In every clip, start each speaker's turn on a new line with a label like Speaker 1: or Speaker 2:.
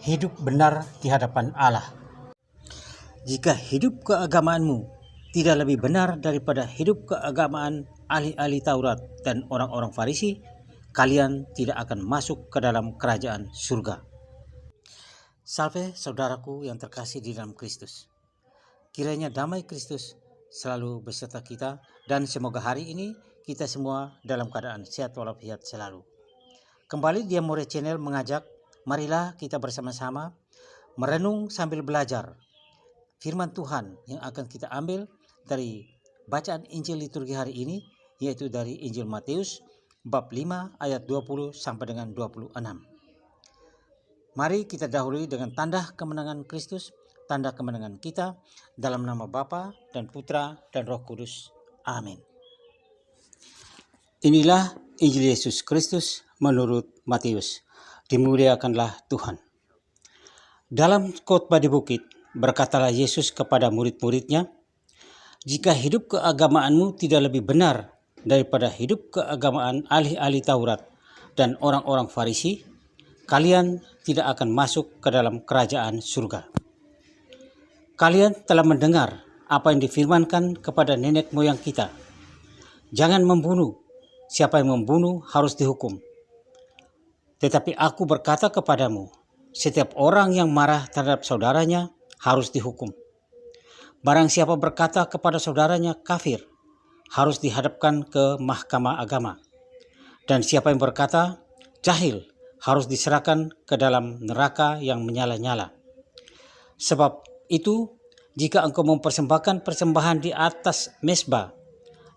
Speaker 1: hidup benar di hadapan Allah. Jika hidup keagamaanmu tidak lebih benar daripada hidup keagamaan ahli-ahli Taurat dan orang-orang Farisi, kalian tidak akan masuk ke dalam kerajaan surga. Salve saudaraku yang terkasih di dalam Kristus. Kiranya damai Kristus selalu beserta kita, dan semoga hari ini kita semua dalam keadaan sehat walafiat selalu. Kembali di Amore Channel mengajak, marilah kita bersama-sama merenung sambil belajar firman Tuhan yang akan kita ambil dari bacaan Injil liturgi hari ini, yaitu dari Injil Matius bab 5 ayat 20 sampai dengan 26. Mari kita dahului dengan tanda kemenangan Kristus, tanda kemenangan kita, dalam nama Bapa dan Putra dan Roh Kudus. Amin. Inilah Injil Yesus Kristus menurut Matius. Dimuliakanlah Tuhan. Dalam khotbah di bukit, berkatalah Yesus kepada murid-muridnya, "Jika hidup keagamaanmu tidak lebih benar daripada hidup keagamaan ahli-ahli Taurat dan orang-orang Farisi, kalian tidak akan masuk ke dalam kerajaan surga. Kalian telah mendengar apa yang difirmankan kepada nenek moyang kita. Jangan membunuh, siapa yang membunuh harus dihukum. Tetapi aku berkata kepadamu, setiap orang yang marah terhadap saudaranya harus dihukum. Barang siapa berkata kepada saudaranya kafir, harus dihadapkan ke mahkamah agama. Dan siapa yang berkata jahil, harus diserahkan ke dalam neraka yang menyala-nyala. Sebab itu, jika engkau mempersembahkan persembahan di atas mezbah,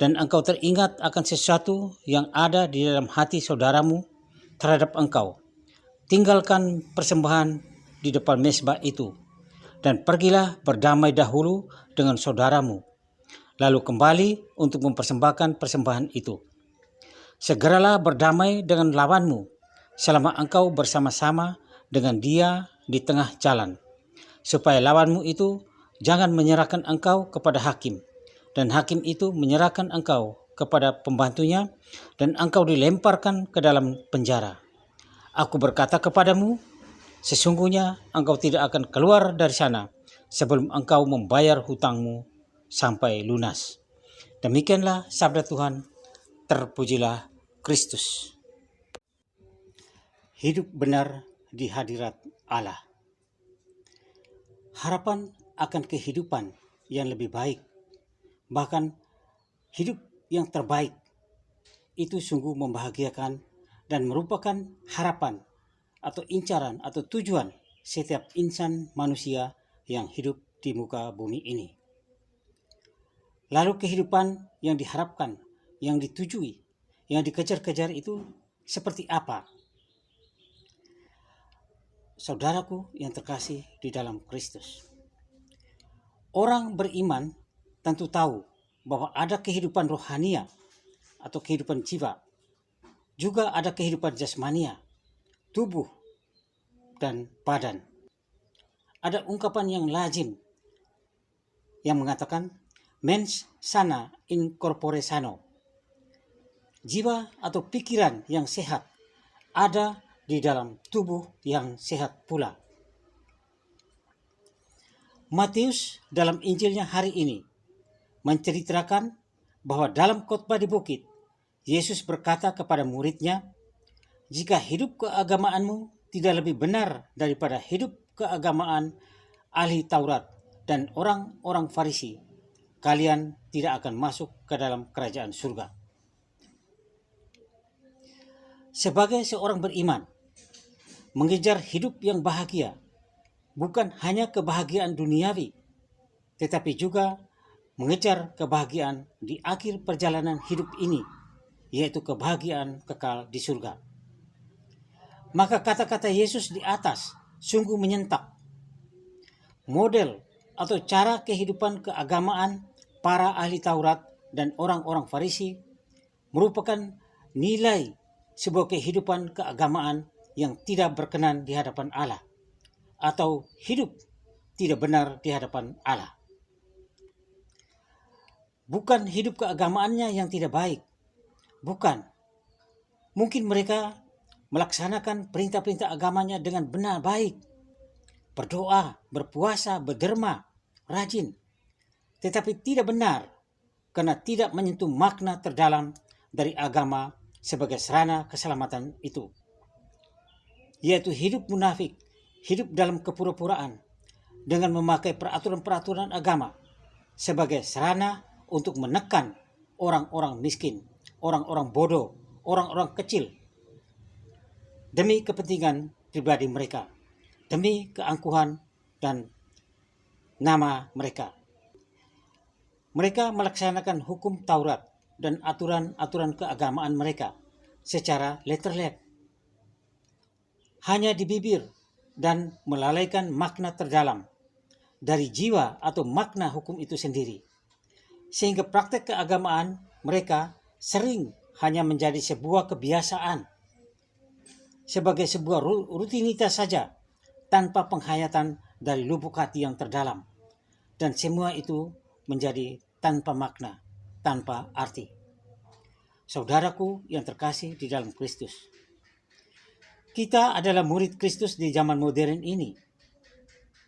Speaker 1: dan engkau teringat akan sesuatu yang ada di dalam hati saudaramu terhadap engkau, tinggalkan persembahan di depan mezbah itu, dan pergilah berdamai dahulu dengan saudaramu, lalu kembali untuk mempersembahkan persembahan itu. Segeralah berdamai dengan lawanmu, selama engkau bersama-sama dengan dia di tengah jalan, supaya lawanmu itu jangan menyerahkan engkau kepada hakim, dan hakim itu menyerahkan engkau kepada pembantunya, dan engkau dilemparkan ke dalam penjara. Aku berkata kepadamu, sesungguhnya engkau tidak akan keluar dari sana sebelum engkau membayar hutangmu sampai lunas." Demikianlah sabda Tuhan, terpujilah Kristus. Hidup benar di hadirat Allah. Harapan akan kehidupan yang lebih baik, bahkan hidup yang terbaik, itu sungguh membahagiakan dan merupakan harapan atau incaran atau tujuan setiap insan manusia yang hidup di muka bumi ini. Lalu kehidupan yang diharapkan, yang ditujui, yang dikejar-kejar itu seperti apa? Saudaraku yang terkasih di dalam Kristus, orang beriman tentu tahu bahwa ada kehidupan rohania atau kehidupan jiwa, juga ada kehidupan jasmania, tubuh dan badan. Ada ungkapan yang lazim yang mengatakan mens sana in corpore sano. Jiwa atau pikiran yang sehat ada di dalam tubuh yang sehat pula. Matius dalam Injilnya hari ini menceritakan bahwa dalam khotbah di bukit, Yesus berkata kepada muridnya, "Jika hidup keagamaanmu tidak lebih benar daripada hidup keagamaan ahli Taurat dan orang-orang Farisi, kalian tidak akan masuk ke dalam kerajaan surga." Sebagai seorang beriman, mengejar hidup yang bahagia bukan hanya kebahagiaan duniawi, tetapi juga mengejar kebahagiaan di akhir perjalanan hidup ini, yaitu kebahagiaan kekal di surga. Maka kata-kata Yesus di atas sungguh menyentak. Model atau cara kehidupan keagamaan para ahli Taurat dan orang-orang Farisi merupakan nilai sebuah kehidupan keagamaan yang tidak berkenan di hadapan Allah, atau hidup tidak benar di hadapan Allah. Bukan hidup keagamaannya yang tidak baik, bukan. Mungkin mereka melaksanakan perintah-perintah agamanya dengan benar baik, berdoa, berpuasa, berderma, rajin. Tetapi tidak benar karena tidak menyentuh makna terdalam dari agama sebagai sarana keselamatan itu, yaitu hidup munafik, hidup dalam kepura-puraan dengan memakai peraturan-peraturan agama sebagai sarana untuk menekan orang-orang miskin, orang-orang bodoh, orang-orang kecil demi kepentingan pribadi mereka, demi keangkuhan dan nama mereka. Mereka melaksanakan hukum Taurat dan aturan-aturan keagamaan mereka secara letterlet, hanya di bibir, dan melalaikan makna terdalam dari jiwa atau makna hukum itu sendiri. Sehingga praktek keagamaan mereka sering hanya menjadi sebuah kebiasaan, sebagai sebuah rutinitas saja, tanpa penghayatan dari lubuk hati yang terdalam. Dan semua itu menjadi tanpa makna, tanpa arti. Saudaraku yang terkasih di dalam Kristus, kita adalah murid Kristus di zaman modern ini,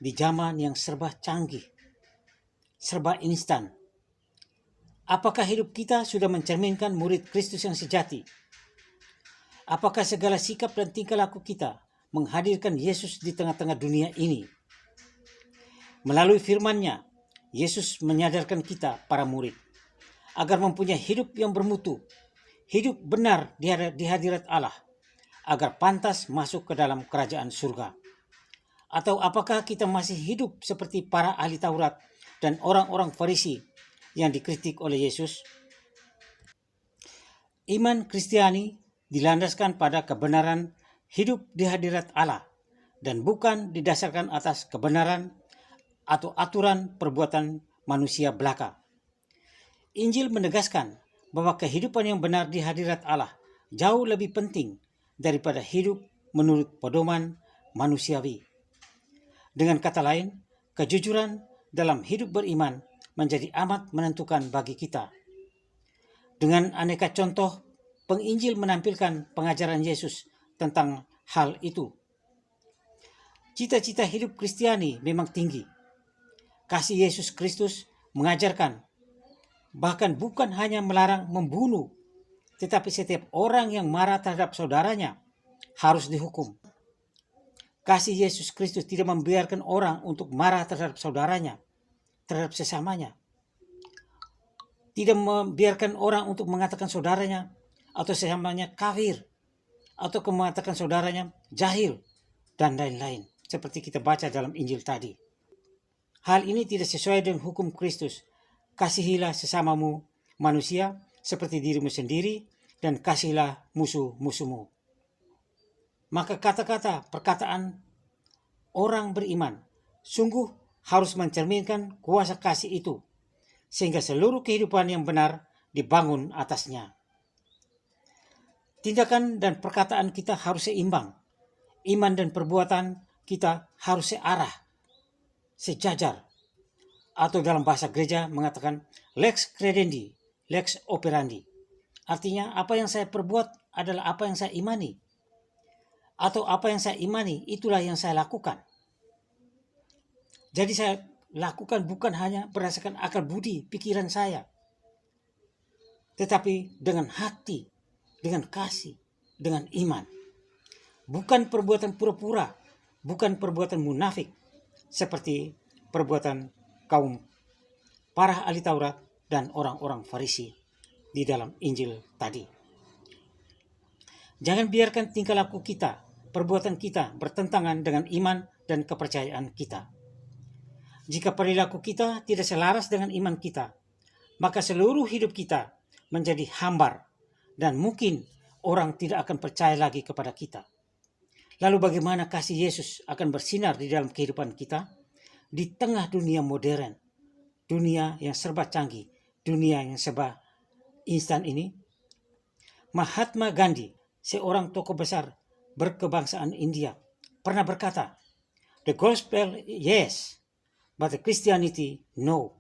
Speaker 1: di zaman yang serba canggih, serba instan. Apakah hidup kita sudah mencerminkan murid Kristus yang sejati? Apakah segala sikap dan tingkah laku kita menghadirkan Yesus di tengah-tengah dunia ini? Melalui firman-Nya, Yesus menyadarkan kita, para murid, agar mempunyai hidup yang bermutu, hidup benar di hadirat Allah, agar pantas masuk ke dalam kerajaan surga. Atau apakah kita masih hidup seperti para ahli Taurat dan orang-orang Farisi yang dikritik oleh Yesus? Iman Kristiani dilandaskan pada kebenaran hidup di hadirat Allah dan bukan didasarkan atas kebenaran atau aturan perbuatan manusia belaka. Injil menegaskan bahwa kehidupan yang benar di hadirat Allah jauh lebih penting daripada hidup menurut pedoman manusiawi. Dengan kata lain, kejujuran dalam hidup beriman menjadi amat menentukan bagi kita. Dengan aneka contoh, penginjil menampilkan pengajaran Yesus tentang hal itu. Cita-cita hidup Kristiani memang tinggi. Kasih Yesus Kristus mengajarkan, bahkan bukan hanya melarang membunuh, tetapi setiap orang yang marah terhadap saudaranya harus dihukum. Kasih Yesus Kristus tidak membiarkan orang untuk marah terhadap saudaranya, terhadap sesamanya. Tidak membiarkan orang untuk mengatakan saudaranya atau sesamanya kafir, atau mengatakan saudaranya jahil, dan lain-lain, seperti kita baca dalam Injil tadi. Hal ini tidak sesuai dengan hukum Kristus. Kasihilah sesamamu manusia seperti dirimu sendiri, dan kasihilah musuh-musuhmu. Maka kata-kata perkataan orang beriman sungguh harus mencerminkan kuasa kasih itu, sehingga seluruh kehidupan yang benar dibangun atasnya. Tindakan dan perkataan kita harus seimbang. Iman dan perbuatan kita harus searah, sejajar, atau dalam bahasa gereja mengatakan lex credendi, lex operandi. Artinya apa yang saya perbuat adalah apa yang saya imani, atau apa yang saya imani itulah yang saya lakukan. Jadi saya lakukan bukan hanya berdasarkan akal budi pikiran saya, tetapi dengan hati, dengan kasih, dengan iman. Bukan perbuatan pura-pura, bukan perbuatan munafik seperti perbuatan kaum para ahli Taurat dan orang-orang Farisi di dalam Injil tadi. Jangan biarkan tingkah laku kita, perbuatan kita bertentangan dengan iman dan kepercayaan kita. Jika perilaku kita tidak selaras dengan iman kita, maka seluruh hidup kita menjadi hambar dan mungkin orang tidak akan percaya lagi kepada kita. Lalu bagaimana kasih Yesus akan bersinar di dalam kehidupan kita di tengah dunia modern, dunia yang serba canggih, dunia yang serba instan ini? Mahatma Gandhi, seorang tokoh besar berkebangsaan India, pernah berkata, "The gospel yes, but the Christianity no."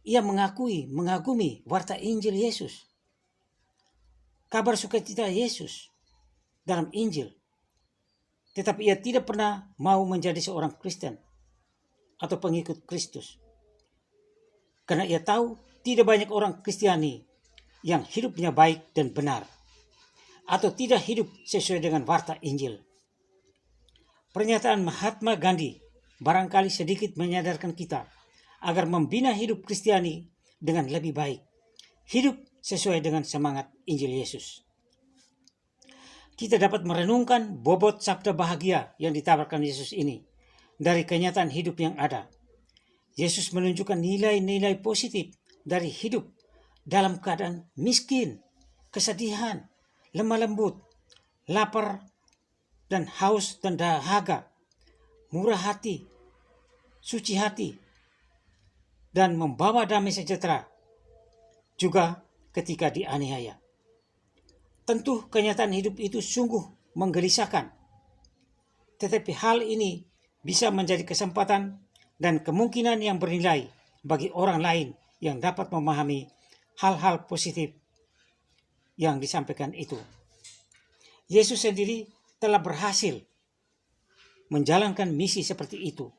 Speaker 1: Ia mengagumi warta Injil Yesus, kabar sukacita Yesus dalam Injil. tetapi ia tidak pernah mau menjadi seorang Kristen atau pengikut Kristus. Karena ia tahu tidak banyak orang Kristiani yang hidupnya baik dan benar, atau tidak hidup sesuai dengan warta Injil. Pernyataan Mahatma Gandhi barangkali sedikit menyadarkan kita agar membina hidup Kristiani dengan lebih baik, hidup sesuai dengan semangat Injil Yesus. Kita dapat merenungkan bobot sabda bahagia yang ditawarkan Yesus ini dari kenyataan hidup yang ada. Yesus menunjukkan nilai-nilai positif dari hidup dalam keadaan miskin, kesedihan, lemah lembut, lapar dan haus dan dahaga, murah hati, suci hati, dan membawa damai sejahtera juga ketika dianiaya. Tentu kenyataan hidup itu sungguh menggelisahkan, tetapi hal ini bisa menjadi kesempatan dan kemungkinan yang bernilai bagi orang lain yang dapat memahami hal-hal positif yang disampaikan itu. Yesus sendiri telah berhasil menjalankan misi seperti itu.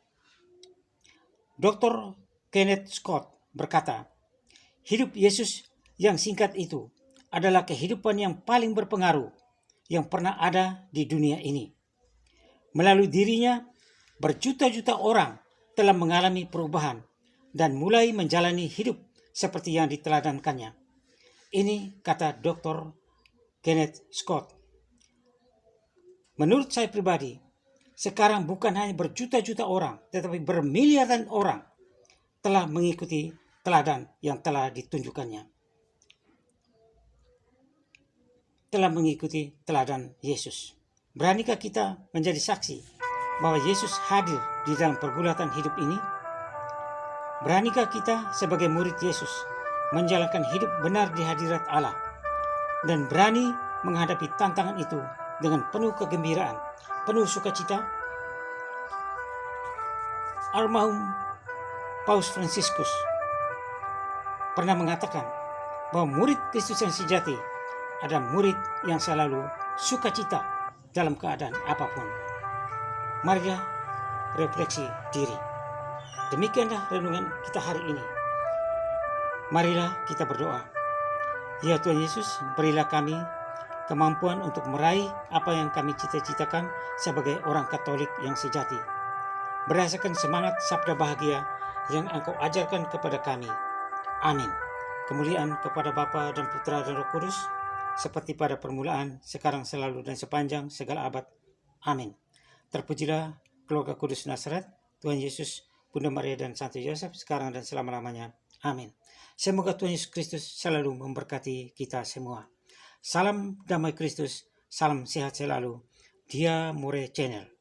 Speaker 1: Dr. Kenneth Scott berkata, hidup Yesus yang singkat itu adalah kehidupan yang paling berpengaruh yang pernah ada di dunia ini. Melalui dirinya, berjuta-juta orang telah mengalami perubahan dan mulai menjalani hidup seperti yang diteladankannya. Ini kata Dr. Kenneth Scott. Menurut saya pribadi, sekarang bukan hanya berjuta-juta orang, tetapi bermiliaran orang telah mengikuti teladan yang telah ditunjukkannya. Telah mengikuti teladan Yesus. Beranikah kita menjadi saksi bahwa Yesus hadir di dalam pergulatan hidup ini? Beranikah kita sebagai murid Yesus menjalankan hidup benar di hadirat Allah dan berani menghadapi tantangan itu dengan penuh kegembiraan, penuh sukacita? Almarhum Paus Fransiskus pernah mengatakan bahwa murid Kristus yang sejati adalah murid yang selalu sukacita dalam keadaan apapun. Marilah refleksi diri. Demikianlah renungan kita hari ini. Marilah kita berdoa. Ya Tuhan Yesus, berilah kami kemampuan untuk meraih apa yang kami cita-citakan sebagai orang Katolik yang sejati. Berdasarkan semangat sabda bahagia yang Engkau ajarkan kepada kami. Amin. Kemuliaan kepada Bapa dan Putra dan Roh Kudus, seperti pada permulaan, sekarang, selalu, dan sepanjang segala abad. Amin. Terpujilah keluarga kudus Nazaret, Tuhan Yesus, Bunda Maria dan Santo Yosef, sekarang dan selama-lamanya. Amin. Semoga Tuhan Yesus Kristus selalu memberkati kita semua. Salam damai Kristus, salam sehat selalu. Dia More Channel.